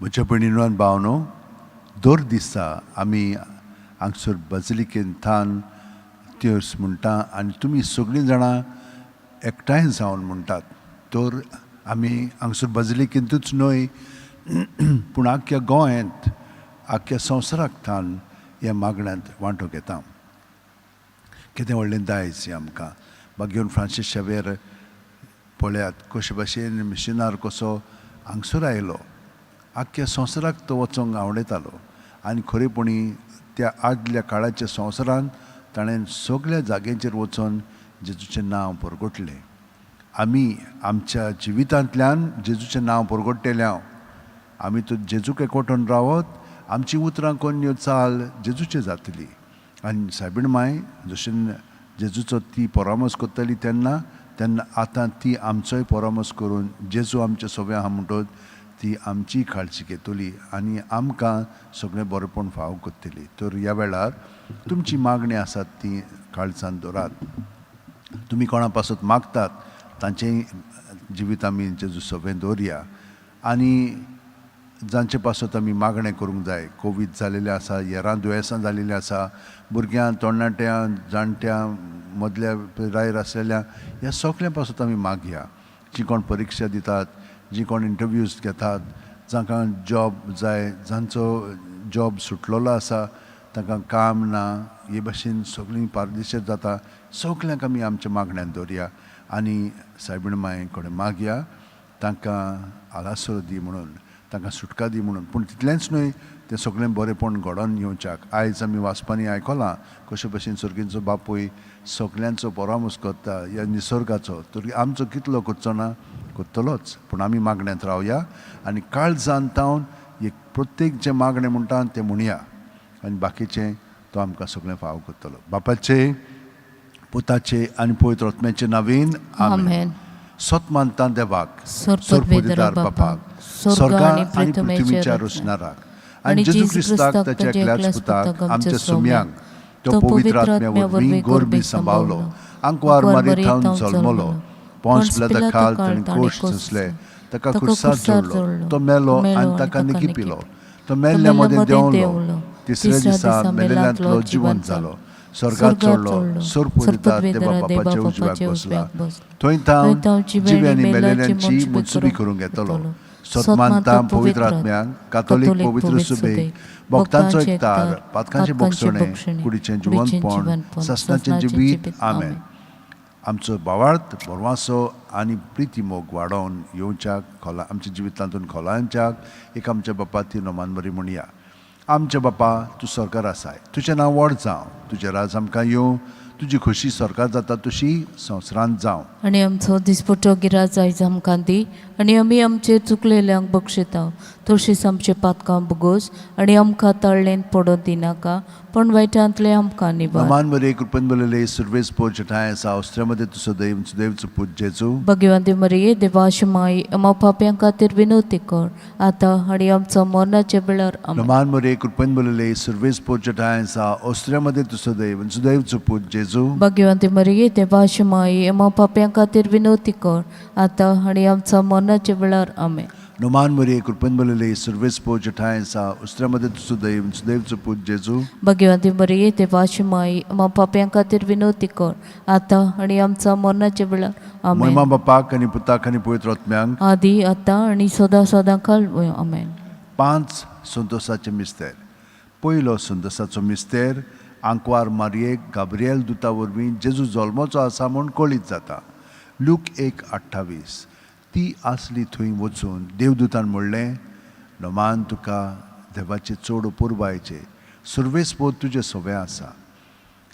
म्हज्या भयणीनो आनी भावनो, दर दिसा आमी हांगसर बजलिकेन थान तिर्स म्हणटा आनी तुमी सगळीं जाणां एकठांय जावन म्हणटात. तर आमी हांगसर बजलिकेंतूच न्हय पूण आख्ख्या गोंयांत आख्ख्या संवसाराक थान ह्या मागण्यांत वांटो घेता. कितें व्हडलें दायज आमकां. घेवन फ्रांसीस शावेर पळयात कशे भाशेन मिशनार कसो हांगसर आयलो. आख्ख्या संवसाराक तो वचोंक आवडटालो आनी खरेपणी त्या आदल्या काळाच्या संवसारांत ताणें सगळ्या जाग्यांचेर वचून जेजूचें नांव परगटलें. आमी आमच्या जिवितांतल्यान जेजूचें नांव परगट्टेल्या आमी तो जेजूक एकवटून रावत. आमची उतरां कोन्यो चाल जेजूचे जातली. आनी सायबीण माय जशें जेजूचो ती परामर्श करतली तेन्ना आतां ती आमचोय परामर्श करून जेजू आमच्या सोबे आहा म्हणटत ती आमची काळजी घेतली आनी आमकां सगळें बरेंपण फाव करतली. तर ह्या वेळार तुमची मागणी आसात ती काळजांत दवरात. तुमी कोणा पासत मागतात तांचेय जिवीत आमी जेजू सोबे दवरया. आनी जांचे पासत आमी मागणें करूंक जाय. कोवीड जालेलें आसा, हेरां दुयेंसां जालेलीं आसा, भुरग्यां तरणाट्यां जाणट्यां मदल्या पिरायेर आसलेल्या ह्या सगळ्यां पासत आमी मागया. जीं कोण परिक्षा दितात, जीं कोण इंटरव्यूज घेतात, जांकां जॉब जाय, जांचो जॉब सुटलेलो आसा, तांकां काम ना, हे भाशेन सगळीं पारदेशीर जाता. सगळ्यांक आमी आमच्या मागण्यांत दवरया आनी सायबीण माये कडेन मागया तांकां आलासर दी म्हणून, तांकां सुटका दी म्हणून. पूण तितलेंच न्हय, तें सगळें बरेंपण घडोवन येवच्याक. आयज आमी वाचपांनी आयकलां कशे भशेन सर्गीचो बापूय सगळ्यांचो परामर्श करता ह्या निसर्गाचो. तर आमचो कितलो करचो ना, करतलोच. पूण आमी मागण्यांत रावया आनी काळजांत तावन एक प्रत्येक जें मागणें म्हणटा तें म्हणया आनी बाकीचें तो आमकां सगळें फाव करतलो. बापाचे, पुताचे आनी पवित्र आत्म्याचे नांवेन आमेन. सतमानता देवाक, सर्वोदिदार बापाक, स्वर्गा आनी पृथ्वीच्या रचणाराक आनी जेजू क्रिस्ताक ताच्या एकल्याच पुताक आमच्या सुम्यांक तो पवित्र आत्म्या वरवीं गोरबी सांबाळलो. आंकवार मारी थावन जल्मलो. पोंच पिलाता खाल ताणें कोश सोंसले. ताका खुर्सार जोडलो. तो मेलो आनी ताका निकी पिलो. तो मेल्ल्या मदें देंवलो. तिसऱ्या दिसा मेलेल्यांतलो जिवंत जालो. स्वर्गात चडलो. सर्वोदिदार देवा बापाच्या उजव्याक बसला. थंय तांव जिव्यांनी मेलेल्यांची मुत्सुबी करूंक येतलो. सतमानता पवित्र आत्म्याक, कातोलीक पवित्र सुबेक, भक्तांचो एकतार, पातकांचे भोगसणें, कुडीचें जिवंतपण, ससनाचें जिवीत. आमेन. आमचो भावार्थ बोरवासो आनी प्रिती मोग वाडोवन येवच्याक, आमच्या जिवितांतून खोलायच्याक एक आमच्या बापा ती नोमान बरी म्हणया. आमचे बापा, तूं स्वर्गार आसाय. तुजें नांव व्हड जावं. तुजें राज आमकां येवं. तुजी खोशी स्वर्गार जाता तशी संवसारांत जावं. आनी आमचो दिसपट्टो गिराज आयज आमकां दी आनी आमी आमचे चुकलेल्यांक बक्षिता तशींच आमचे पातकां बुगोस आनी आमकां तळ्ळेन पडोवंक दिनाका पण वायटांतले आमकां निवार. नमान मरे कृपेन बलले सर्वेस पोचठाय आसा ऑस्ट्रेमध्ये तुजो देवचो पूत जेजू. भगवंती मरिये देवाची माई आमा पाप्यां खातीर विनवती कर आतां आनी आमचो मरणाचे वेळार आमेन. नमान मरे कृपेन बलले सर्वेस पोचठाय आसा ऑस्ट्रेमध्ये तुजो देवचो पूत जेजू. भगवंती मरिये देवाची माई आमा पाप्यां खातीर विनवती कर आतां आनी आमचो मरणाचे वेळार आमेन. नमान मरे कृपेन बलले सर्वेस पोचठाय आसा ऑस्ट्रेमध्ये तुजो देवचो पूत जेजू. भगवंती मरिये देवाची माई आमा पाप्यां खातीर विनवती कर आतां आनी आमचो मरणाचे वेळार आमेन. महिमा बापाक आनी पुताक आनी पवित्र आत्म्यांक आदी आतां आनी सदां सदांकाळ आमेन. 5 संतोसाचे मिस्तेर. पयलो संतोसाचो मिस्तेर आंकवार मारयेक गाब्रिएल दुता वरवीं जेजू जल्मोचो आसा म्हूण कळीत जाता. लूक 1:28. ती आसली थंय वचून देवदूतान म्हणलें, नोमान तुका देवाचे चड पुरबायचे सर्वेस पोत तुजे सोबे आसा.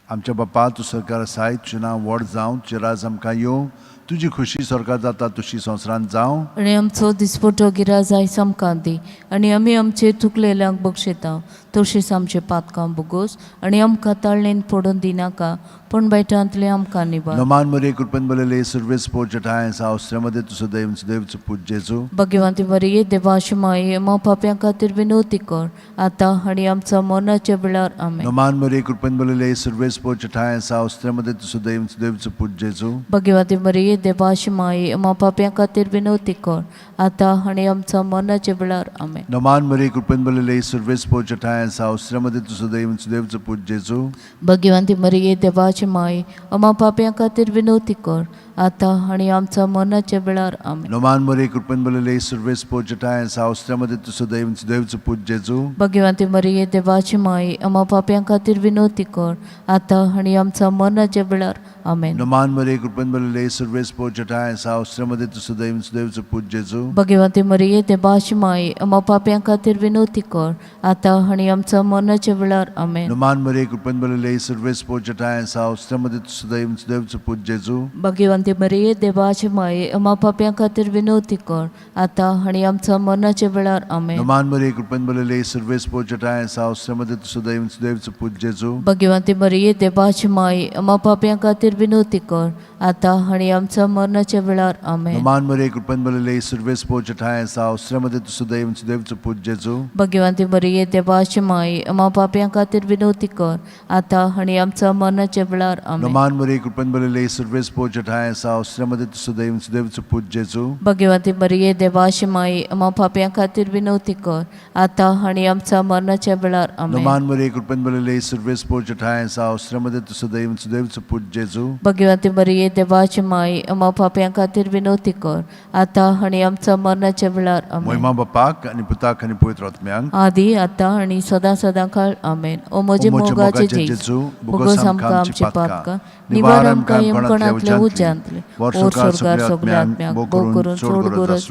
आमच्या बापा तूं स्वर्गार आसाय. तुजें नांव व्हड जावं. तुजें राज आमकां येवं. तुजी खोशी स्वर्गार जाता तशी संवसारांत जावं. आनी आमचो दिसपट्टो गिराज आयज आमकां दी आनी आमी आमचे चुकलेल्यांक बक्षिता तशींच आमचे पातकां बुगोस आनी आमकां ताळ्ळेन पडोवन दिनाका पण वायटांतले आमकां निवार. नमान मरे कृपेन बलले सर्वेस पोचठाय आसा ऑस्ट्रेमध्ये तुजो देवचो पूत जेजू. भगवंती मरिये देवाची माई आमा पाप्यां खातीर विनवती कर आतां आनी आमचो मरणाचे वेळार आमेन. नमान मरे कृपेन बलले सर्वेस poce ठाय सावस्त्र्यामध्ये तू सुदैवचं पूज जेजू भगवती मरिये देवाची माई आम्हा पाप्यां खातीर विनवती कर आता आणि आमच्या मरणाच्या वेळार आमेन. नमान मरे कृपेन बलले सर्वेस पोचे ठाय सावस्त्र्यामध्ये तू सुदैवचं पूज जेजू भगवती मरिये देवाची माई आम्हा पाप्यां खातीर विनवती कर आता आणि आमच्या मरणाच्या वेळार आमेन. नमान मरे कृपेन बलले सर्वेस पोचे ठाय सावस्त्र्यामध्ये तू सुदैवचं पूज जेजू भगवती मरिये देवाची माई आम्हा पाप्यां खातीर विनवती कर आता आणि आमच्या मरणाच्या वेळार आमेन. नमान मरे कृपेन बलले सर्वेस पोचे ठाय सावस्त्र्यामध्ये तू सुदैवचं पूज जेजू भगवती मरिये देवाची माई आम्हा पाप्यां खातीर विनवती कर आता आणि आमच्या मरणाच्या वेळार आमेन. नमान मरे कृपेन बलले सर्वेस पोचे ठाय सावस्त्र्यामध्ये तू सुदैवचं पूज जेजू भगवती मरिये देवाची माई आम्हा पाप्यां खातीर विनवती कर आता आणि आमच्या मरणाच्या वेळार आमेन. नमान मरे कृपेन बलले सर्वेस पोचे ठाय सावस्त्र्यामध्ये तू सुदैवचं पूज जेजू भगवती मरिये देवाची माई आम्हा पाप्यां खातीर विनवती कर आता आणि आमच्या मरणाच्या वेळार आमेन. नमान मरे कृपेन बलले सर्वेस पोचे ठाय सावस्त्र्यामध्ये तू सुदैवचं पूज जेजू भगवती मरिये देवाची माई आम्हा पाप्यां खातीर विनवती कर आता आणि आमच्या मरणाच्या वेळार आमेन. नमान मरे कृपेन बलले सर्वेस पोचे ठाय सावस्त्र्यामध्ये तू सुदैवचं पूज जेजू भगवती मरिये देवाची माई आम्हा पाप्यां खातीर विनवती कर आता आणि आमच्या मरणाच्या वेळार आमेन. नमान मरे कृपेन बलले सर्वेस पोचे ठाय सावस्त्र्यामध्ये तू सुदैवचं पूज जेजू भगवती मरिये देवाची माई आम्हा पाप्यां खातीर विनवती कर आता आणि आमच्या मरणाच्या वेळार आमेन. महिमा बापाक आणि पुताक आणि पवित्र आत्म्यांक आदी आता आणि सदा सदा काळ आमेन. ओ म्हजे मोगाचे जेजू बुगोस आमकां आमची पातकां निवार आमकां येमकणांतले उज्यांतले ओर स्वर्गार सगल्या आत्म्यांक भोव करून चोड गरज.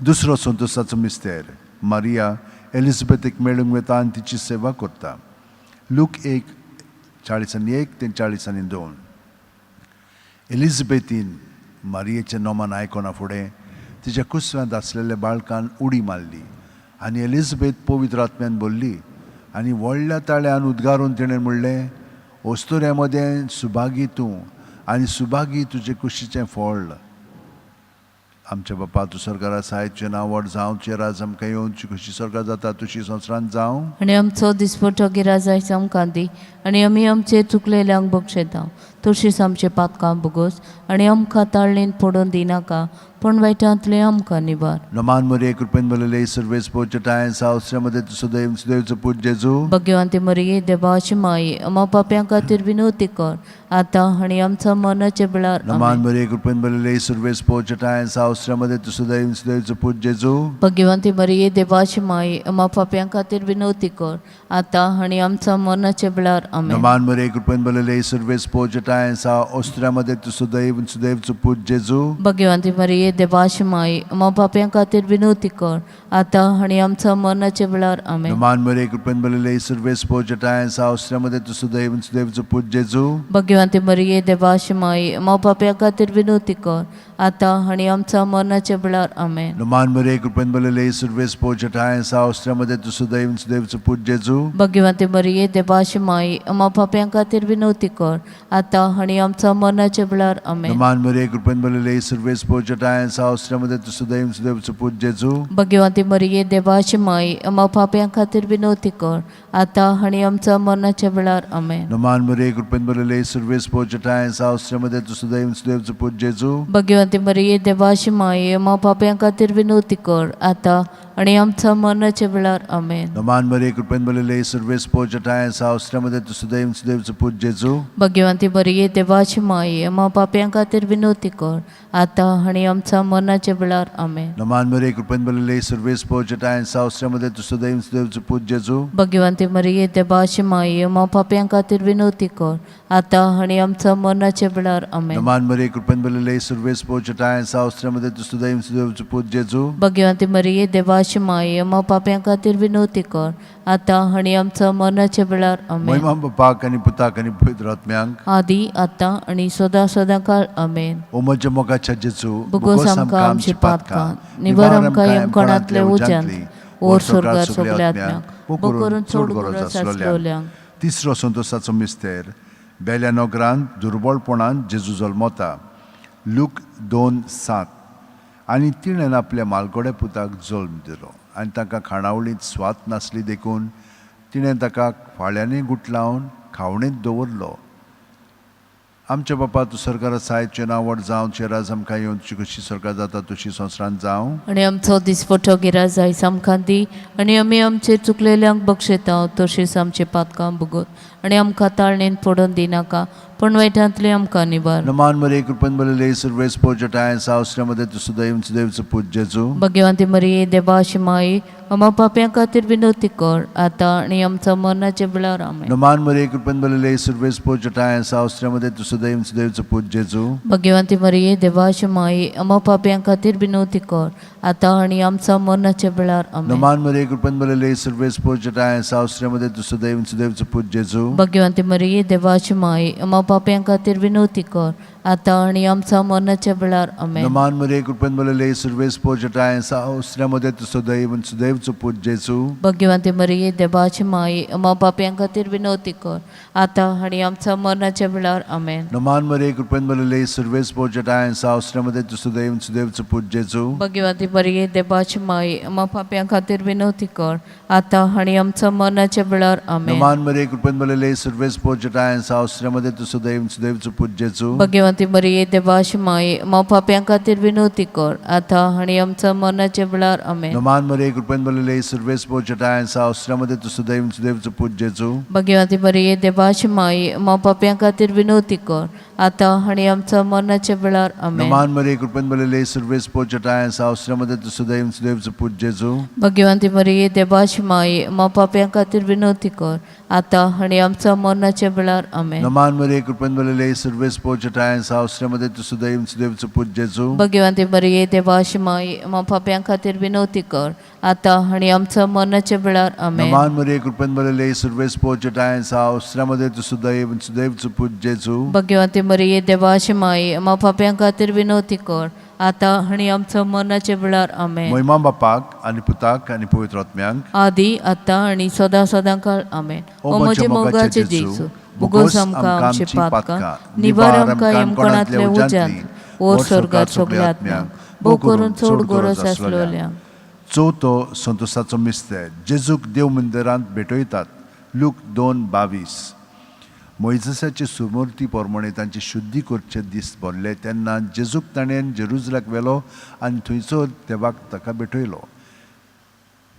दुसरो संतोषाचो मिस्तेर मारिया एलिझाबेथीक मेळूंक वेता आनी तिची सेवा करता. लूक 1:41 ते 42. एलिझाबेथीन मारियेच्या नोमान आयकोना फुडें तिच्या कुसव्यांत आसलेल्या बाळकान उडी मारली आनी एलिझाबेथ पवित्र आत्म्यान बोल्ली आनी व्हडल्या ताळ्यान उद्गारून तिणें म्हणलें, ओस्तोऱ्यामध्ये सुभागी तूं आनी सुभागी तुजे कुशीचें फळ. आमच्या बापा तूं स्वर्गार आसा, तुजें नांव व्हड जावं, तुजें राज आमकां येवं, तुजी खुशी स्वर्गार जाता तशी संवसारांत जावं. आणि आमचो दिसपटो गिराज आयज आमकां दी आनी आमी आमचे चुकलेल्यांक बक्षयता तशीच आमचे पातकां भोगोस आनी आमकां ताळणेन पडोवन दिनाका पण वायटांतले आमकां निबार. नमान मरिये कृपेन बलले सर्वेस पोचे ठाय सावस्त्र्यामध्ये तू सुदैवचं पूज जेजू भगवती मरिये देवाची माई आम्हा पाप्यां खातीर विनवती कर आता आणि आमच्या मरणाच्या वेळार नमान आमेन. मरिये कृपेन बलले सर्वेस पोचे ठाय सावस्त्र्यामध्ये तू सुदैवचं पूज जेजू भगवती मरिये देवाची माई आम्हा पाप्यां खातीर विनवती कर आता आणि आमच्या मरणाच्या वेळार आमेन. नमान मरिये कृपेन बलले सर्वेस पोचे ठाय सावस्त्र्यामध्ये तू सुदैवचं पूज जेजू भगवती मरिये देवाची माई आम्हा पाप्यां खातीर विनवती कर आता आणि आमच्या मरणाच्या वेळार आमेन. नमान मरिये कृपेन बलले सर्वेस पोचे ठाय सावस्त्र्यामध्ये तू सुदैवचं पूज जेजू भगवती मरिये देवाची माई आम्हा पाप्यां खातीर विनवती कर आता आणि आमच्या मरणाच्या वेळार आमेन. नमान मरिये कृपेन बलले सर्वेस पोचे ठाय सावस्त्र्यामध्ये तू सुदैवचं पूज जेजू भगवती मरिये देवाची माई आम्हा पाप्यां खातीर विनवती कर आता आणि आमच्या मरणाच्या वेळार आमेन. नमान मरिये कृपेन बलले सर्वेस पोचे ठाय सावस्त्र्यामध्ये तू सुदैवचं पूज जेजू भगवती मरिये देवाची माई आम्हा पाप्यां खातीर विनवती कर आता आणि आमच्या मरणाच्या वेळार आमेन. नमान मरिये कृपेन बलले सर्वेस पोचे ठाय सावस्त्र्यामध्ये तू सुदैवचं पूज जेजू भगवती मरिये देवाची माई आम्हा पाप्यां खातीर विनवती कर आता आणि आमच्या मरणाच्या वेळार आमेन. नमान मरिये कृपेन बलले सर्वेस पोचे ठाय सावस्त्र्यामध्ये तू सुदैवचं पूज जेजू भगवती मरिये देवाची माई आम्हा पाप्यां खातीर विनवती कर आता आणि आमच्या मरणाच्या वेळार आमेन. नमान मरिये कृपेन बलले सर्वेस पोचे ठाय सावस्त्र्यामध्ये तू सुदैवचं पूज जेजू भगवती मरिये देवाची माई आम्हा पाप्यां खातीर विनवती कर आता आणि आमच्या मरणाच्या वेळार आमेन. नमान मरिये कृपेन बलले सर्वेस पोचे ठाय सावस्त्र्यामध्ये तू सुदैवचं पूज जेजू भगवती मरिये देवाची माई आम्हा पाप्यां खातीर विनवती कर आता आणि आमच्या मरणाच्या वेळार आमेन. महिमा बापाक आणि पुताक आणि पवित्र आत्म्यांक आदी आता आणि सदा सदा काळ आमेन. ओ म्हज्या मोगाच्या जेजू बुगोस आमकां आमची पातकां निवार आमकां येमकणांतले उज्यांतले ओर स्वर्गार सगल्या आत्म्यांक भोव करून चोड गरज आसलेल्यांक. तिसरो संतोषाचो मिस्तेर बेल्या नोगरांत दुर्बळपणान जेजू जल्मता. लूक 2:7. आनी तिणें आपल्या मालकोड्या पुताक जल्म दिलो आनी ताका खाणावळींत स्वात नासली देखून तिणें ताका फाळ्यांनी गुटलावन खावणेंत दवरलो. आमच्या बापा तूं सरकारा सायचे नांवड जावं चेराज आमकां येवन तुजी कशी सरकार जाता तशी संवसारांत जावं. आणि आमचो दिसपटो गिराज आयज आमकां दी आणि आमी आमचे चुकलेल्यांक बक्षिता तशीच आमचे पातकां भोगोत आणि आमकां ताळणेन पडोवन दिनाका पण वायटांतले आमकां निबार. नमान मरे कृपन बलले सर्वेस पोचटाय सावस्त्र्यामध्ये तू सुदैवचं पूज जेजू. भगवंती मरिये देवाशी माई आम्हा पाप्यां खातीर विनवती कर आता आणि आमच्या मरणाच्या वेळार आमेन. नमान मरे कृपन बलले सर्वेस पोचटाय सावस्त्र्यामध्ये तू सुदैवचं पूज जेजू. भगवंती मरिये देवाशी माई आम्हा पाप्यां खातीर विनवती कर आता आणि आमच्या मरणाच्या वेळार आमेन. नमान मरे कृपन बलले सर्वेस पोचटाय सावस्त्र्यामध्ये तू सुदैवचं पूज जेजू. भगवंती मरिये देवाची माई आम्हा पाप्यां खातीर विनवती कर आता आणि आमच्या मरणाच्या वेळार आमेन. नमान मरे कृपन बलले सर्वेस पोचटाय सावस्त्र्यामध्ये तू सुदैवचं पूज जेजू. भगवंती मरिये देवाची माई आम्हा पाप्यां खातीर विनवती कर आता आणि आमच्या मरणाच्या वेळार आमेन. नमान मरे कृपन बलले सर्वेस पोचटाय सावस्त्र्यामध्ये तू सुदैवचं पूज जेजू. भगवंती मरिये देवाची माई आम्हा पाप्यां खातीर विनवती कर आता आणि आमच्या मरणाच्या वेळार आमेन. नमान मरे कृपन बलले सर्वेस पोचटाय सावस्त्र्यामध्ये तू सुदैवचं पूज जेजू. भगवंती मरिये देवाची माई आम्हा पाप्यां खातीर विनवती कर आता आणि आमच्या मरणाच्या वेळार आमेन. नमान मरे कृपन बलले सर्वेस पोचटाय सावस्त्र्यामध्ये तू सुदैवचं पूज जेजू. भगवंती मरिये देवाची माई आम्हा पाप्यां खातीर विनवती कर आता आणि आमच्या मरणाच्या वेळार आमेन. नमान मरे कृपन बलले सर्वेस पोचटाय सावस्त्र्यामध्ये तू सुदैवचं पूज जेजू. भगवंती मरिये देवाची माई आम्हा पाप्यां खातीर विनवती कर आता आणि आमच्या मरणाच्या वेळार आमेन. नमान मरे कृपन बलले सर्वेस पोचटाय सावस्त्र्यामध्ये तू सुदैवचं पूज जेजू. भगवंती मरिये देवाची माई आम्हा पाप्यां खातीर विनवती कर आता आणि आमच्या मरणाच्या वेळार आमेन. नमान मरे कृपन बलले सर्वेस पोचटाय सावस्त्र्यामध्ये तू सुदैवचं पूज जेजू. भगवंती मरिये देवाची माई आम्हा पाप्यां खातीर विनवती कर आता आणि आमच्या मरणाच्या वेळार आमेन. महिमा बापाक आणि पुताक आणि पवित्र आत्म्यांक आदी आता आणि सदा सदांकाळ आमेन. ओ म्हजे मोगाचे जेजू बुगोस आमकां आमचे पातकां निवार आमकां येमकणांतले उज्यांत ओर स्वर्गात सगळ्या आत्म्यांक भोव करून चड गरज आसलोल्यांक. चवथो संतोसाचो मिस्तेर जेजूक देव मंदिरांत भेटयतात. लूक 2:22. मोइसेसाचे सुमूर्ती प्रमाणे तांचे शुद्धी करचे दीस भरले तेन्ना जेजूक ताणें जेरुसलाक व्हेलो आनी थंयसर देवाक ताका भेटयलो.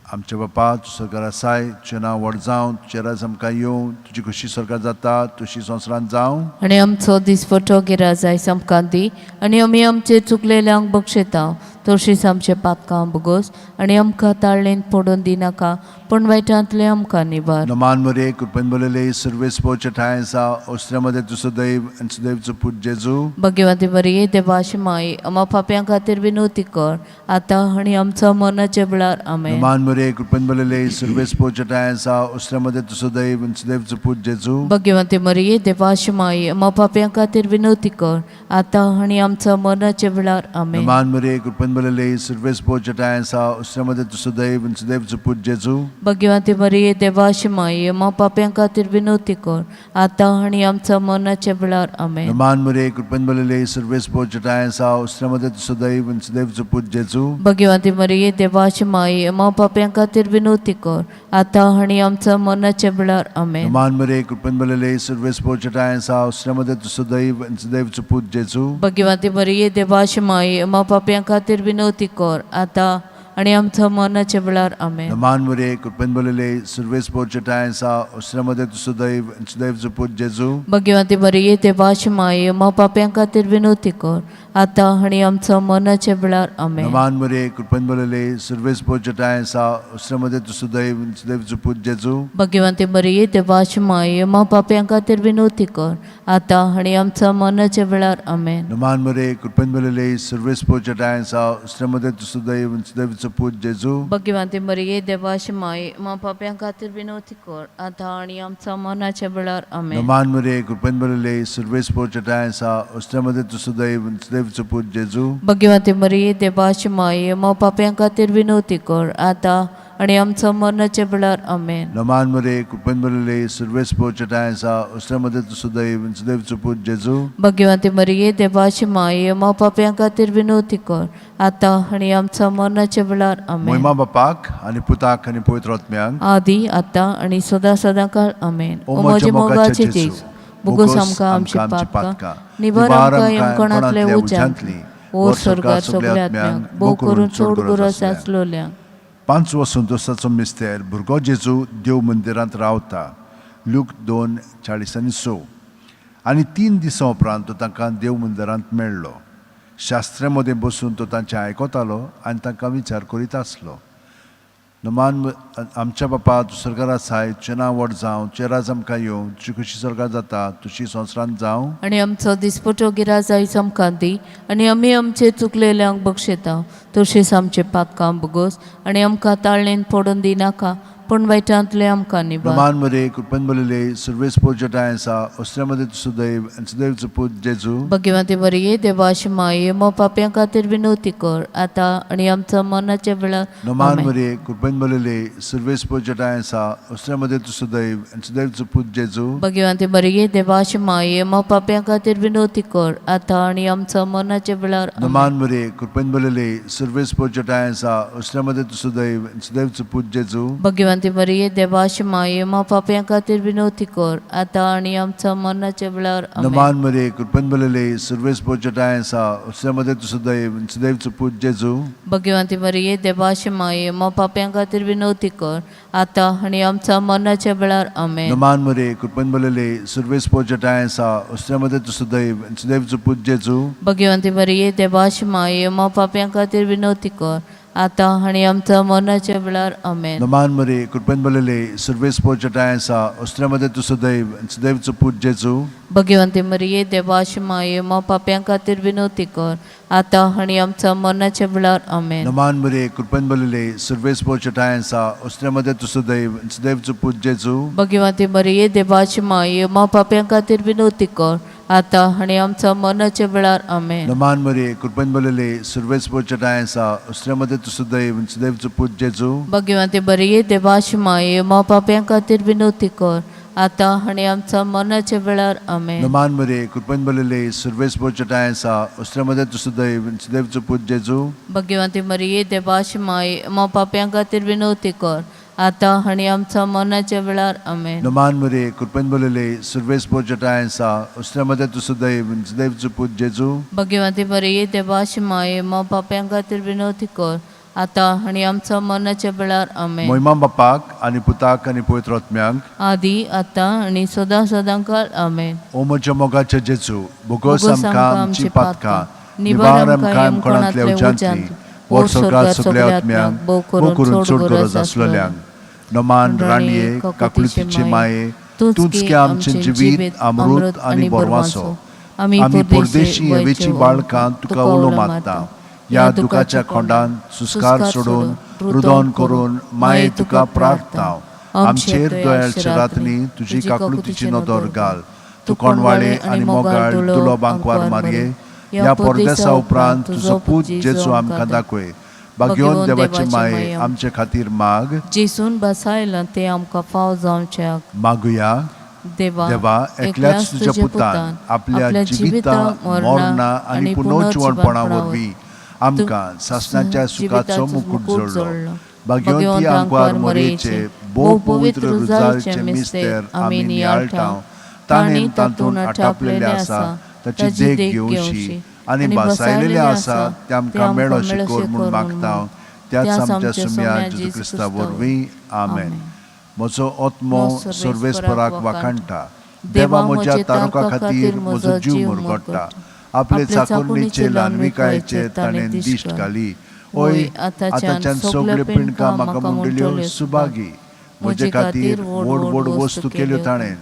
आमचे बापा तूं सरकार आसाय तुजें नांव व्हड जावं तुजें राज आमकां येवं तुजी कशी सरकार जाता तशी संवसारांत जावं. आनी आमचो दिसपटो गिराज आयज आमकां दी आनी आमी आमचे चुकलेल्यांक बक्षिता तशीच आमचे पातकां भोगोस आनी आमकां ताळणेन पडोवन दिनाका पण वायटांतले आमकां निबार. नमान मरे कृपन बलले सर्वेस पोचटाय सावस्त्र्यामध्ये तू सुदैवचं पूज जेजू. भगवंती मरिये देवाची माई आम्हा पाप्यां खातीर विनवती कर आता आणि आमच्या मरणाच्या वेळार आमेन. नमान मरे कृपन बलले सर्वेस पोचटाय सावस्त्र्यामध्ये तू सुदैवचं पूज जेजू. भगवंती मरिये देवाची माई आम्हा पाप्यां खातीर विनवती कर आता आणि आमच्या मरणाच्या वेळार आमेन. नमान मरे कृपन बलले सर्वेस पोचटाय सावस्त्र्यामध्ये तू सुदैवचं पूज जेजू. भगवंती मरिये देवाची माई आम्हा पाप्यां खातीर विनवती कर आता आणि आमच्या मरणाच्या वेळार आमेन. नमान मरे कृपन बलले सर्वेस पोचटाय सावस्त्र्यामध्ये तू सुदैवचं पूज जेजू. भगवंती मरिये देवाची माई आम्हा पाप्यां खातीर विनवती कर आता आणि आमच्या मरणाच्या वेळार आमेन. नमान मरे कृपन बलले सर्वेस पोचटाय सावस्त्र्यामध्ये तू सुदैवचं पूज जेजू. भगवंती मरिये देवाची माई आम्हा पाप्यां खातीर विनवती कर आता आणि आमच्या मरणाच्या वेळार आमेन. नमान मरे कृपन बलले सर्वेस पोचटाय सावस्त्र्यामध्ये तू सुदैवचं पूज जेजू. भगवंती मरिये देवाची माई आम्हा पाप्यां खातीर विनवती कर आता आणि आमच्या मरणाच्या वेळार आमेन. नमान मरे कृपन बलले सर्वेस पोचटाय सावस्त्र्यामध्ये तू सुदैवचं पूज जेजू. भगवंती मरिये देवाची माई आम्हा पाप्यां खातीर विनवती कर आता आणि आमच्या मरणाच्या वेळार आमेन. नमान मरे कृपन बलले सर्वेस पोचटाय सावस्त्र्यामध्ये तू सुदैवचं पूज जेजू. भगवंती मरिये देवाची माई आम्हा पाप्यां खातीर विनवती कर आता आणि आमच्या मरणाच्या वेळार आमेन. नमान मरे कृपन बलले सर्वेस पोचटाय सावस्त्र्यामध्ये तू सुदैवचं सदैवचो पूत जेजू भगवती मरिये देवाची माये मो पाप्यां खातीर विनवती कर आता आणि आमच्या मरणाच्या वेळार आमेन. नमान मरे कृपेन बरले सर्वेस पोचटायसा उसल्यामध्ये तू सदैवचो पूत जेजू भगवती मरिये देवाची माये मो पाप्यां खातीर विनवती कर आता आणि आमच्या मरणाच्या वेळार आमेन. महिमा बापाक आणि पुताक आणि पवित्र आत्म्यांक आदी आता आणि सदा सदा काळ आमेन. ओ ओ म्हज्या म्हजे मोगाचे मोगाचे जेजू, जेज बुगोस आमकां आमची पातकां निबार आमकां यमकणांतले उज्यांतली ओ स्वर्गात सगळ्या आत्म्यांक भोव करून चोड गरज आसलोल्यांक. 5 संतोषाचो मिस्तेर भुरगो जेजू देव मंदिरांत रावता लूक 2:40-6 आनी 3 दिसां उपरांत तो तांकां देव मंदिरांत मेळ्ळो. शास्त्रे मदें बसून तो तांचें आयकतालो आनी तांकां विचार करीत आसलो. नमान आमच्या बापा तूं स्वर्गार आसाय तुजें नांव व्हड जावं तुजें राज आमकां येवं तुजी कशी स्वर्गार जाता तुजी संवसारांत जावं आणि आमचो दिसपटो गिराज आयज आमकां दी आनी आमी आमचे चुकलेल्यांक बक्षिता तशेंच आमचे पातकां बगोस आनी आमकां ताळणेन पडून दिनाका पूण वायटांतले आमकां निबार. नमान मरे कृपेन बरले सर्वेस पोचटाय आसा असल्यामध्ये तूं सदैवचो पूत जेजू भगवती मरिये देवाची माये मो पाप्यां खातीर विनवती कर आता आणि आमच्या मरणाच्या वेळार नमान आमेन. मरे कृपेन बरले सर्वेस पोचटाय आसा असल्यामध्ये तूं सदैवचो पूत जेजू भगवती मरिये देवाची माये मो पाप्यां खातीर विनवती कर आता आणि आमच्या मरणाच्या वेळार आमेन. नमान मरे कृपेन बरले सर्वेस पोचटाय आसा असल्यामध्ये तूं सदैवचो पूत जेजू भगवती मरिये देवाची माये मो पाप्यां खातीर विनवती कर आता आणि आमच्या मरणाच्या वेळार आमेन. नमान मरे कृपेन बरले सर्वेस पोचटाय आसा असल्यामध्ये तूं सदैवचो पूत जेजू भगवती मरिये देवाची माये मो पाप्यां खातीर विनवती कर आता आणि आमच्या मरणाच्या वेळार आमेन. नमान मरे कृपेन बरले सर्वेस पोचटाय आसा असल्यामध्ये तूं सदैवचो पूत जेजू भगवती मरिये देवाची माये मो पाप्यां खातीर विनवती कर आता आणि आमच्या मरणाच्या वेळार आमेन. नमान मरे कृपेन बरले सर्वेस पोचटाय आसा असल्यामध्ये तूं सदैवचो पूत जेजू भगवती मरिये देवाची माये मो पाप्यां खातीर विनवती कर आता आणि आमच्या मरणाच्या वेळार आमेन. नमान मरे कृपेन बरले सर्वेस पोचटाय आसा असल्यामध्ये तूं सदैवचो पूत जेजू भगवती मरिये देवाची माये मो पाप्यां खातीर विनवती कर आता आणि आमच्या मरणाच्या वेळार आमेन. नमान मरे कृपेन बरले सर्वेस पोचटाय आसा असल्यामध्ये तूं सदैवचो पूत जेजू भगवती मरिये देवाची माये मो पाप्यां खातीर विनवती कर आता आणि आमच्या मरणाच्या वेळार आमेन. नमान मरे कृपेन बरले सर्वेस पोचटाय आसा असल्यामध्ये तूं सदैवचो पूत जेजू भगवती मरिये देवाची माये मो पाप्यां खातीर विनवती कर आता आणि आमच्या मरणाच्या वेळार आमेन. नमान मरे कृपेन बरले सर्वेस पोचटाय आसा असल्यामध्ये तूं सदैवचो पूत जेजू भगवती मरिये देवाची माये मो पाप्यां खातीर विनवती कर आता आणि आमच्या मरणाच्या वेळार आमेन. महिमा बापाक आणि पुताक आणि पवित्र आत्म्यांक आदी आता आणि सदा सदां काळ आमेन. ओ म्हज्या मोगाचे जेजू बोगोस बोगोस आमकां आमची पातकां निबार आमकां यमकणांतल्या उज्यांतली वर स्वर्गात सगळ्या आत्म्यांक भोव करून चोड गरज आसलेल्यांक नमान राणये काकुळतीचे माये तूंच के आमचें जिवीत अमृत आनी बोरवासो आमी परदेशी हेवेची बाळकां तुका उलो मागता ह्या दुखाच्या खोंडान सुस्कार सोडून रुदोन करून माये तुका प्रार्थना आमचेर दयाळच्या रातनी तुजी काकुळतीची नदर घाल तूं कोणवाळे आनी मोगाळ तुलो बांकवार मारये ह्या परदेसा उपरांत तुजो पूत जेजू आमकां दाखय भाग्यवन देवाचे माये आमचे खातीर माग जेसून बसायला ते आमकां फाव जावच्याक मागुया देवा एकल्याच तुज्या पुतान आपल्या जिविता मरणा आनी पुनर्जीवनपणा वरवीं आमकां सासणाच्या सुखाचो मुकुट जोडलो भाग्यवंती आंकवार मरेचे भोव पवित्र रुजालचे मिस्तेर आमी नियाळटाव ताणें तातूंत आटापलेले आसा ताची देख घेवची आनी बसायलेले आसा ते आमकां मेळोशे कर म्हूण मागता त्याच आमच्या सुम्या जेजू क्रिस्ता वरवीं आमेन. म्हजो आत्मो सर्वेस्पराक वाखाणटा देवा म्हज्या तारुका खातीर म्हजो जीव मुरगोडटा आपले चाकुरणीचे ल्हानविकायेचे ताणें दिश्ट घाली ओय आतांच्यान सगळ्यो पिणकां म्हाका म्हणटल्यो सुभागी म्हजे खातीर व्हड व्हड वस्तू केल्यो ताणें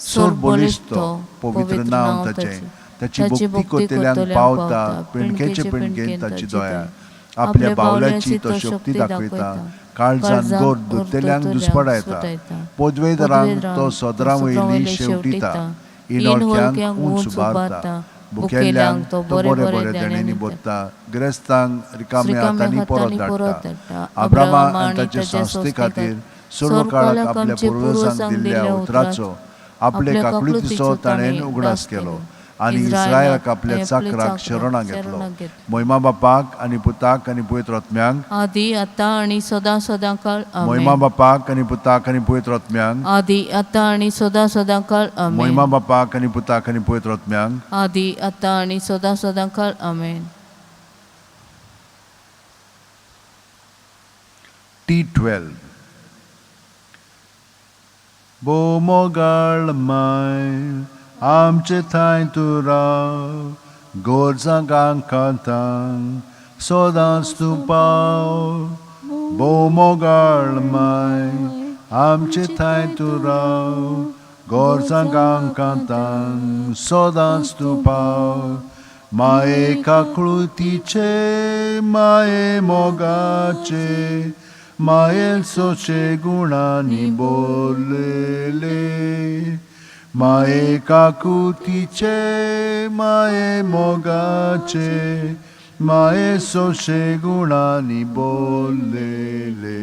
सोर बलिश्ट पवित्र नांव ताचें ताची भक्ती करतल्यांक पावता पिणकेचे पिणकेन ताची दया आपल्या बावल्याची तो शक्ती दाखयता काळजान गोड दुत्तेल्यांक दुस्पडा येता पोदवेदारांक तो सदरां वयली शेवटिता इनोळख्यांक ऊंच उबारता भुकेल्यांक तो बरे बरे देण्यांनी बोदता, गिरेस्तांक रिकाम्या हातांनी परत धाडटा. अब्रामा आनी ताचे संस्थे खातीर सर्व काळाक आपल्या पुर्वजांक दिल्ल्या उतराचो आपले काकुळतीचो ताणें उगडास केलो आनी इस्रायलाक आपल्या चाकराक शरणा घेतलो. मोहिमा बापाक आनी पुताक आनी पवित्र आत्म्यांक आदी आतां आनी सदां सदां काळ आमेन. मोहिमा बापाक आनी पुताक आनी पवित्र आत्म्यांक आदी आतां आनी सदां सदां काळ आमेन. मोहिमा बापाक आनी पुताक आनी पवित्र आत्म्यांक आदी आतां आनी सदां सदां काळ आमेन. T12 Bo mogal mai आमचे थंय तूं राव गोरजांक कांतांक सोदांच तूं पाव. बो मोगाळ माय आमचे थंय तूं राव गोरजांक कांतांक सोदांच तूं पाव. माये काकुळतीचे माये मोगाचे माये सोचे गुणांनी बोललेले. माये काकुतीचे माये मोगाचे माये सोशे गुणांनी बोललेले.